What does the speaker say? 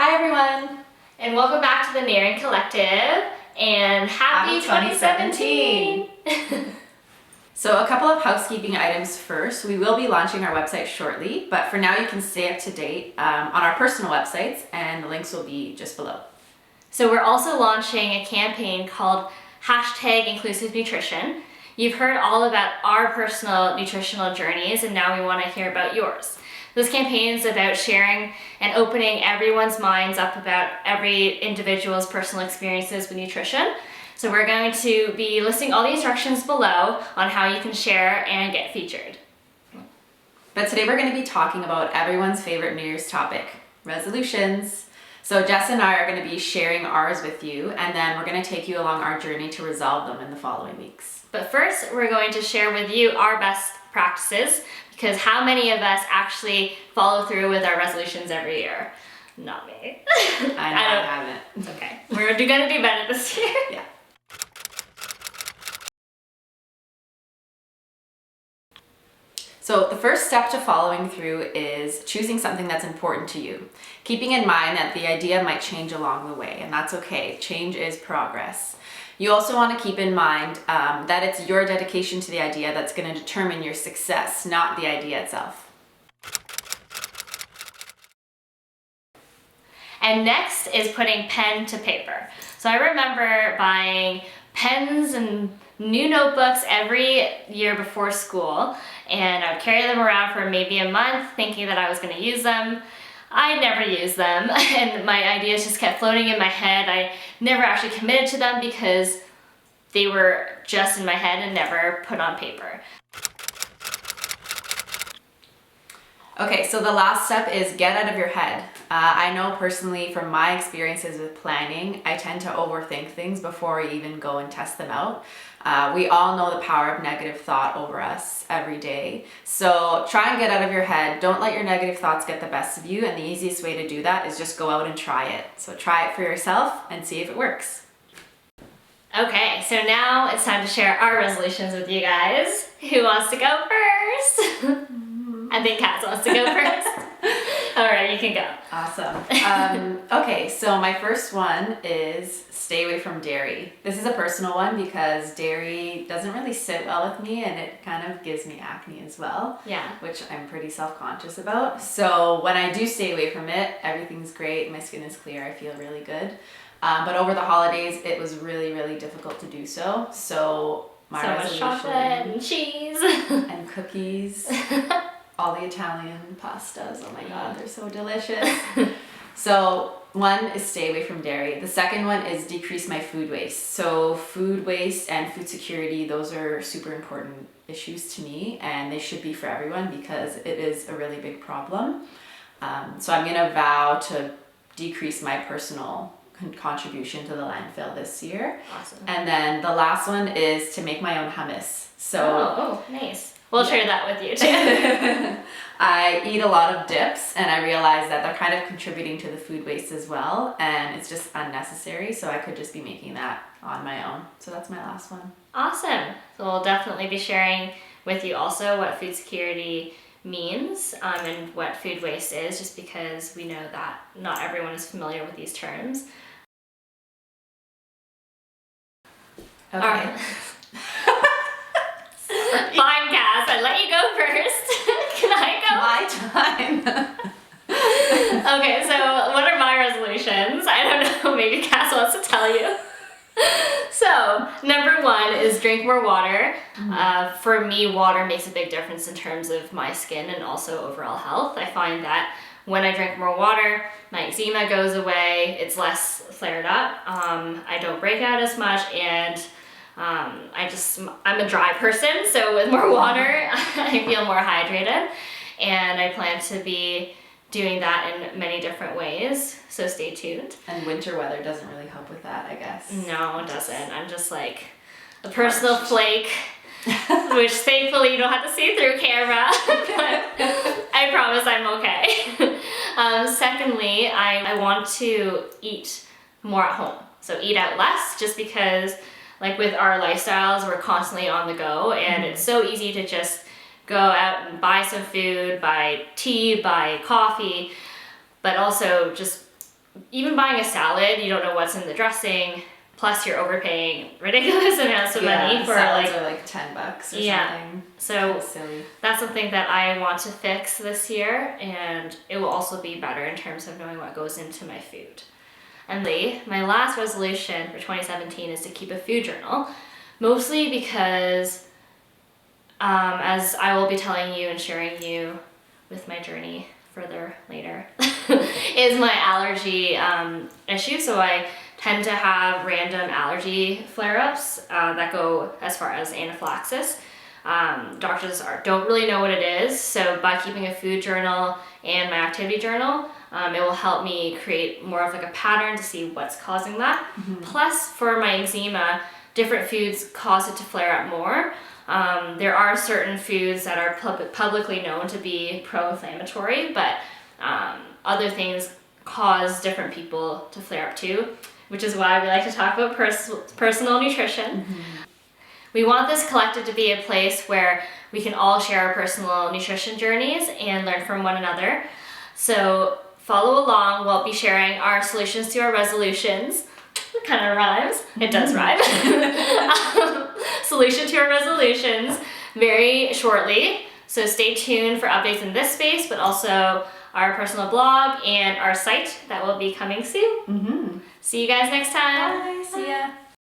Hi everyone! And welcome back to the Näring Collective, and happy 2017! So a couple of housekeeping items first. We will be launching our website shortly, but for now you can stay up to date on our personal websites, and the links will be just below. So we're also launching a campaign called #InclusiveNutrition. You've heard all about our personal nutritional journeys, and now we want to hear about yours. This campaign is about sharing and opening everyone's minds up about every individual's personal experiences with nutrition. So we're going to be listing all the instructions below on how you can share and get featured. But today we're going to be talking about everyone's favorite New Year's topic, resolutions. So Jess and I are going to be sharing ours with you, and then we're going to take you along our journey to resolve them in the following weeks. But first, we're going to share with you our best practices, because how many of us actually follow through with our resolutions every year? Not me. I haven't. It's okay. We're going to do better this year. Yeah. So the first step to following through is choosing something that's important to you, keeping in mind that the idea might change along the way, and that's okay. Change is progress. You also want to keep in mind that it's your dedication to the idea that's going to determine your success, not the idea itself. And next is putting pen to paper. So I remember buying pens and new notebooks every year before school, and I would carry them around for maybe a month thinking that I was going to use them. I never used them, and my ideas just kept floating in my head. I never actually committed to them because they were just in my head and never put on paper. Okay, so the last step is get out of your head. I know personally from my experiences with planning, I tend to overthink things before I even go and test them out. We all know the power of negative thought over us every day. So try and get out of your head. Don't let your negative thoughts get the best of you, and the easiest way to do that is just go out and try it. So try it for yourself and see if it works. Okay, so now it's time to share our resolutions with you guys. Who wants to go first? I think Kat wants to go first. All right, you can go. Awesome. Okay, so my first one is stay away from dairy. This is a personal one because dairy doesn't really sit well with me, and it kind of gives me acne as well. Yeah. Which I'm pretty self-conscious about. So when I do stay away from it, everything's great. My skin is clear. I feel really good. But over the holidays, it was really, really difficult to do so. So my resolution, much chocolate and cheese and cookies. All the Italian pastas, oh my god, they're so delicious. So one is stay away from dairy. The second one is decrease my food waste. So food waste and food security, those are super important issues to me, and they should be for everyone because it is a really big problem. So I'm gonna vow to decrease my personal contribution to the landfill this year. Awesome. And then the last one is to make my own hummus. So oh nice. We'll share that with you too. I eat a lot of dips, and I realize that they're kind of contributing to the food waste as well, and it's just unnecessary, so I could just be making that on my own. So that's my last one. Awesome. So we'll definitely be sharing with you also what food security means and what food waste is, just because we know that not everyone is familiar with these terms. Okay. Fine, Cass, I let you go first. Can I go? My time. Okay, so what are my resolutions? I don't know, maybe Cass wants to tell you. So, number one is drink more water. For me, water makes a big difference in terms of my skin and also overall health. I find that when I drink more water, my eczema goes away, it's less flared up, I don't break out as much, and I'm a dry person, so with more water, I feel more hydrated, and I plan to be doing that in many different ways, so stay tuned. And winter weather doesn't really help with that, I guess. No, it doesn't. I'm just like a personal flake, which thankfully you don't have to see through camera, but I promise I'm okay. Secondly, I want to eat more at home, so eat out less, just because like with our lifestyles, we're constantly on the go, and it's so easy to just go out and buy some food, buy tea, buy coffee, but also just even buying a salad, you don't know what's in the dressing. Plus, you're overpaying ridiculous amounts of money for salads like are like $10 or something. So That's silly. that's something that I want to fix this year, and it will also be better in terms of knowing what goes into my food. And my last resolution for 2017 is to keep a food journal, mostly because, as I will be telling you and sharing you with my journey further later, is my allergy issue. So I tend to have random allergy flare-ups that go as far as anaphylaxis. Doctors don't really know what it is, so by keeping a food journal and my activity journal, it will help me create more of like a pattern to see what's causing that. Plus, for my eczema, different foods cause it to flare up more. There are certain foods that are publicly known to be pro-inflammatory, but other things cause different people to flare up too, which is why we like to talk about personal nutrition. We want this collective to be a place where we can all share our personal nutrition journeys and learn from one another. So follow along. We'll be sharing our solutions to our resolutions. It kind of rhymes. It does rhyme. Solution to our resolutions very shortly. So stay tuned for updates in this space, but also our personal blog and our site that will be coming soon. See you guys next time. Bye. See ya.